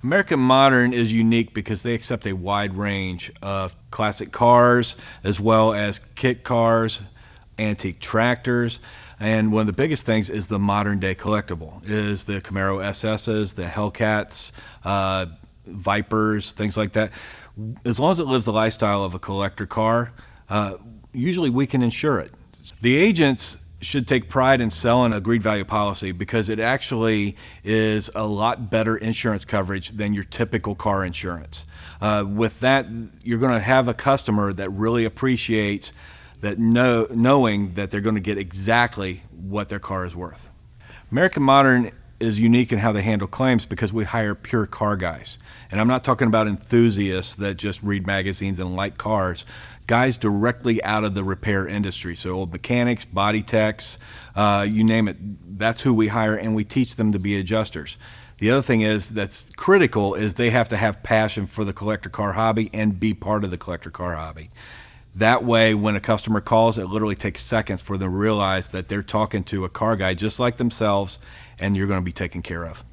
American Modern is unique because they accept a wide range of classic cars as well as kit cars, antique tractors, and one of the biggest things is the modern day collectible is the Camaro SSs, the Hellcats, Vipers, things like that. As long as it lives the lifestyle of a collector car, usually we can insure it. The agents should take pride in selling agreed value policy because it actually is a lot better insurance coverage than your typical car insurance. With that, you're going to have a customer that really appreciates that knowing that they're going to get exactly what their car is worth. American Modern is unique in how they handle claims because we hire pure car guys. And I'm not talking about enthusiasts that just read magazines and like cars. Guys directly out of the repair industry. So old mechanics, body techs, you name it, that's who we hire, and we teach them to be adjusters. The other thing is that's critical is they have to have passion for the collector car hobby and be part of the collector car hobby. That way, when a customer calls, it literally takes seconds for them to realize that they're talking to a car guy just like themselves, and you're going to be taken care of.